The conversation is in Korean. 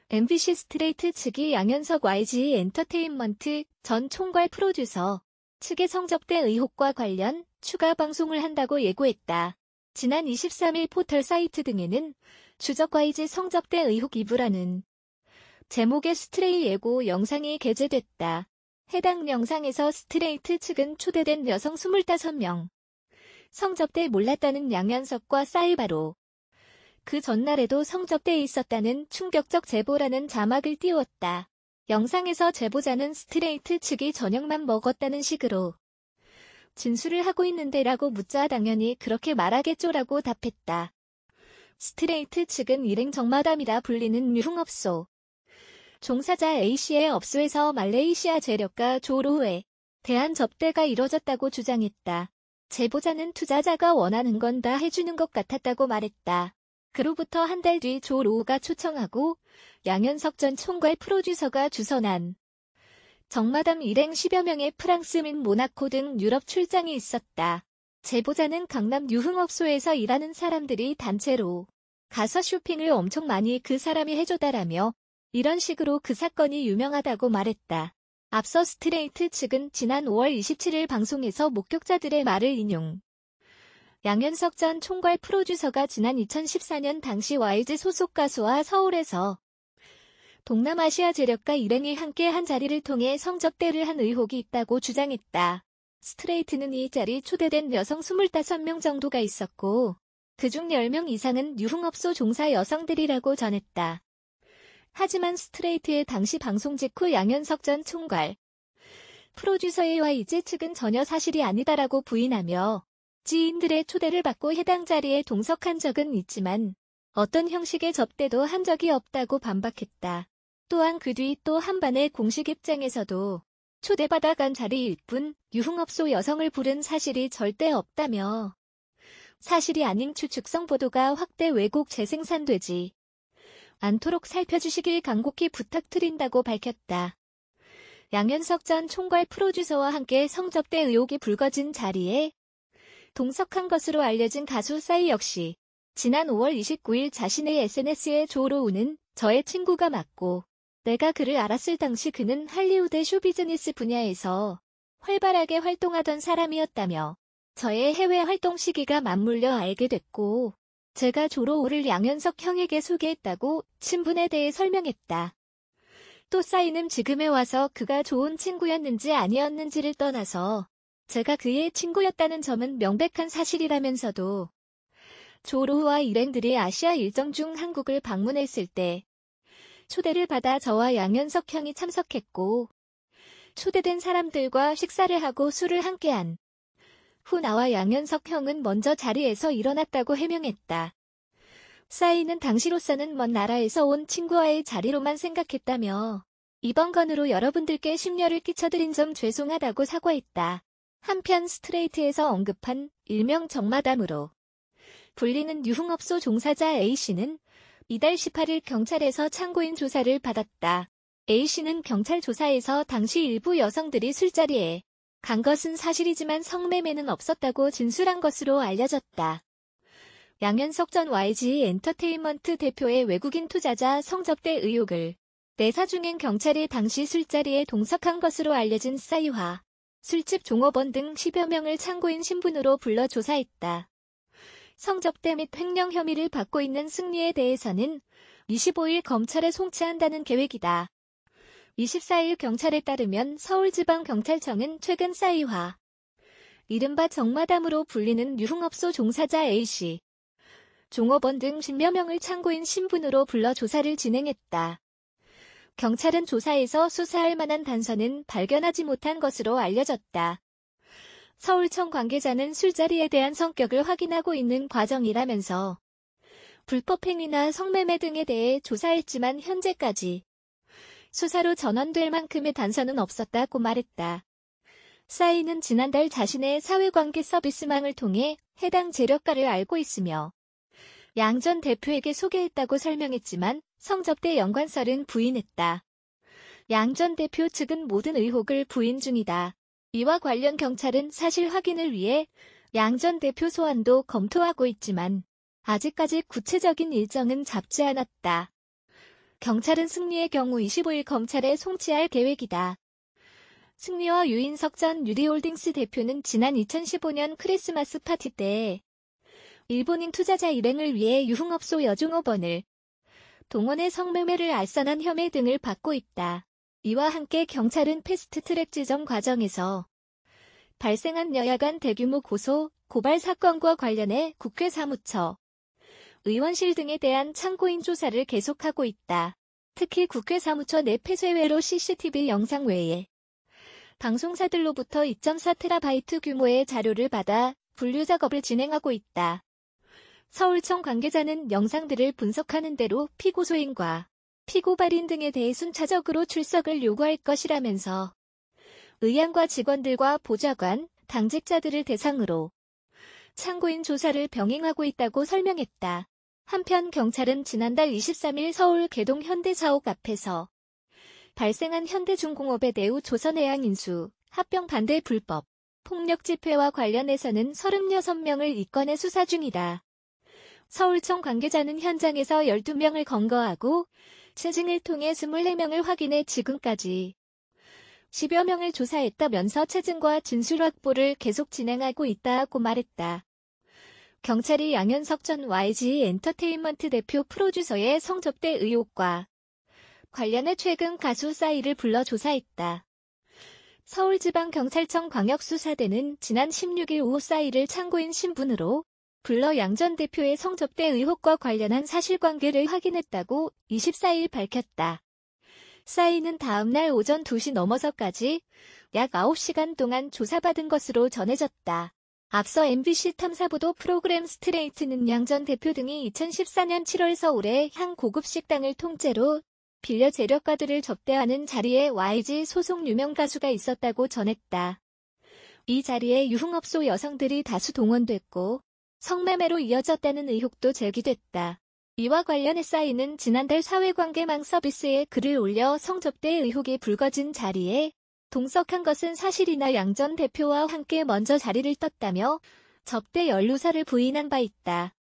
MBC 스트레이트 측이 양현석 YG 엔터테인먼트 전 총괄 프로듀서 측의 성접대 의혹과 관련 추가 방송을 한다고 예고했다. 지난 23일 포털 사이트 등에는 추적 YG 성접대 의혹 2부라는 제목의 스트레이 예고 영상이 게재됐다. 해당 영상에서 스트레이트 측은 초대된 여성 25명, 성접대 몰랐다는 양현석과 싸이바로 그 전날에도 성접대에 있었다는 충격적 제보라는 자막을 띄웠다. 영상에서 제보자는 스트레이트 측이 저녁만 먹었다는 식으로 진술을 하고 있는데 라고 묻자 당연히 그렇게 말하겠죠라고 답했다. 스트레이트 측은 일행 정마담이라 불리는 유흥업소 종사자 A씨의 업소에서 말레이시아 재력가 조로우에 대한 접대가 이뤄졌다고 주장했다. 제보자는 투자자가 원하는 건 다 해주는 것 같았다고 말했다. 그로부터 한 달 뒤 조로우가 초청하고 양현석 전 총괄 프로듀서가 주선한 정마담 일행 10여 명의 프랑스 및 모나코 등 유럽 출장이 있었다. 제보자는 강남 유흥업소에서 일하는 사람들이 단체로 가서 쇼핑을 엄청 많이 그 사람이 해줬다라며 이런 식으로 그 사건이 유명하다고 말했다. 앞서 스트레이트 측은 지난 5월 27일 방송에서 목격자들의 말을 인용. 양현석 전 총괄 프로듀서가 지난 2014년 당시 YG 소속 가수와 서울에서 동남아시아 재력가 일행이 함께 한 자리를 통해 성접대를 한 의혹이 있다고 주장했다. 스트레이트는 이 자리 초대된 여성 25명 정도가 있었고 그중 10명 이상은 유흥업소 종사 여성들이라고 전했다. 하지만 스트레이트의 당시 방송 직후 양현석 전 총괄 프로듀서의 YG 측은 전혀 사실이 아니다라고 부인하며 지인들의 초대를 받고 해당 자리에 동석한 적은 있지만 어떤 형식의 접대도 한 적이 없다고 반박했다. 또한 그 뒤 또 한반의 공식 입장에서도 초대받아 간 자리일 뿐 유흥업소 여성을 부른 사실이 절대 없다며 사실이 아닌 추측성 보도가 확대 왜곡 재생산되지 않도록 살펴주시길 간곡히 부탁드린다고 밝혔다. 양현석 전 총괄 프로듀서와 함께 성접대 의혹이 불거진 자리에 동석한 것으로 알려진 가수 싸이 역시 지난 5월 29일 자신의 SNS에 조로우는 저의 친구가 맞고 내가 그를 알았을 당시 그는 할리우드 쇼비즈니스 분야에서 활발하게 활동하던 사람이었다며 저의 해외 활동 시기가 맞물려 알게 됐고 제가 조로우를 양현석 형에게 소개했다고 친분에 대해 설명했다. 또 싸이는 지금에 와서 그가 좋은 친구였는지 아니었는지를 떠나서 제가 그의 친구였다는 점은 명백한 사실이라면서도 조로우와 일행들이 아시아 일정 중 한국을 방문했을 때 초대를 받아 저와 양현석 형이 참석했고 초대된 사람들과 식사를 하고 술을 함께한 후 나와 양현석 형은 먼저 자리에서 일어났다고 해명했다. 싸이는 당시로서는 먼 나라에서 온 친구와의 자리로만 생각했다며 이번 건으로 여러분들께 심려를 끼쳐드린 점 죄송하다고 사과했다. 한편 스트레이트에서 언급한 일명 정마담으로 불리는 유흥업소 종사자 A씨는 이달 18일 경찰에서 참고인 조사를 받았다. A씨는 경찰 조사에서 당시 일부 여성들이 술자리에 간 것은 사실이지만 성매매는 없었다고 진술한 것으로 알려졌다. 양현석 전 YG 엔터테인먼트 대표의 외국인 투자자 성접대 의혹을 내사 중인 경찰이 당시 술자리에 동석한 것으로 알려진 싸이와 술집 종업원 등 10여 명을 참고인 신분으로 불러 조사했다. 성접대 및 횡령 혐의를 받고 있는 승리에 대해서는 25일 검찰에 송치한다는 계획이다. 24일 경찰에 따르면 서울지방경찰청은 최근 싸이와 이른바 정마담으로 불리는 유흥업소 종사자 A씨, 종업원 등 10여 명을 참고인 신분으로 불러 조사를 진행했다. 경찰은 조사에서 수사할 만한 단서는 발견하지 못한 것으로 알려졌다. 서울청 관계자는 술자리에 대한 성격을 확인하고 있는 과정이라면서 불법행위나 성매매 등에 대해 조사했지만 현재까지 수사로 전환될 만큼의 단서는 없었다고 말했다. 싸이는 지난달 자신의 사회관계 서비스망을 통해 해당 재력가를 알고 있으며 양 전 대표에게 소개했다고 설명했지만 성접대 연관설은 부인했다. 양 전 대표 측은 모든 의혹을 부인 중이다. 이와 관련 경찰은 사실 확인을 위해 양 전 대표 소환도 검토하고 있지만 아직까지 구체적인 일정은 잡지 않았다. 경찰은 승리의 경우 25일 검찰에 송치할 계획이다. 승리와 유인석 전 유디홀딩스 대표는 지난 2015년 크리스마스 파티 때 일본인 투자자 일행을 위해 유흥업소 여중업원을 동원해 성매매를 알선한 혐의 등을 받고 있다. 이와 함께 경찰은 패스트트랙 지정 과정에서 발생한 여야간 대규모 고소, 고발 사건과 관련해 국회 사무처, 의원실 등에 대한 참고인 조사를 계속하고 있다. 특히 국회 사무처 내 폐쇄회로 CCTV 영상 외에 방송사들로부터 2.4TB 규모의 자료를 받아 분류 작업을 진행하고 있다. 서울청 관계자는 영상들을 분석하는 대로 피고소인과 피고발인 등에 대해 순차적으로 출석을 요구할 것이라면서 의안과 직원들과 보좌관, 당직자들을 대상으로 참고인 조사를 병행하고 있다고 설명했다. 한편 경찰은 지난달 23일 서울 개동 현대사옥 앞에서 발생한 현대중공업의 대우 조선해양인수 합병 반대 불법 폭력 집회와 관련해서는 36명을 입건해 수사 중이다. 서울청 관계자는 현장에서 12명을 검거하고 체증을 통해 24명을 확인해 지금까지 10여 명을 조사했다면서 체증과 진술 확보를 계속 진행하고 있다고 말했다. 경찰이 양현석 전 YG 엔터테인먼트 대표 프로듀서의 성접대 의혹과 관련해 최근 가수 싸이를 불러 조사했다. 서울지방경찰청 광역수사대는 지난 16일 오후 싸이를 참고인 신분으로 불러 양 전 대표의 성접대 의혹과 관련한 사실관계를 확인했다고 24일 밝혔다. 싸이는 다음날 오전 2시 넘어서까지 약 9시간 동안 조사받은 것으로 전해졌다. 앞서 MBC 탐사보도 프로그램 스트레이트는 양 전 대표 등이 2014년 7월 서울의 한 고급 식당을 통째로 빌려 재력가들을 접대하는 자리에 YG 소속 유명 가수가 있었다고 전했다. 이 자리에 유흥업소 여성들이 다수 동원됐고 성매매로 이어졌다는 의혹도 제기됐다. 이와 관련해 싸이는 지난달 사회관계망 서비스에 글을 올려 성접대 의혹이 불거진 자리에 동석한 것은 사실이나 양 전 대표와 함께 먼저 자리를 떴다며 접대 연루설을 부인한 바 있다.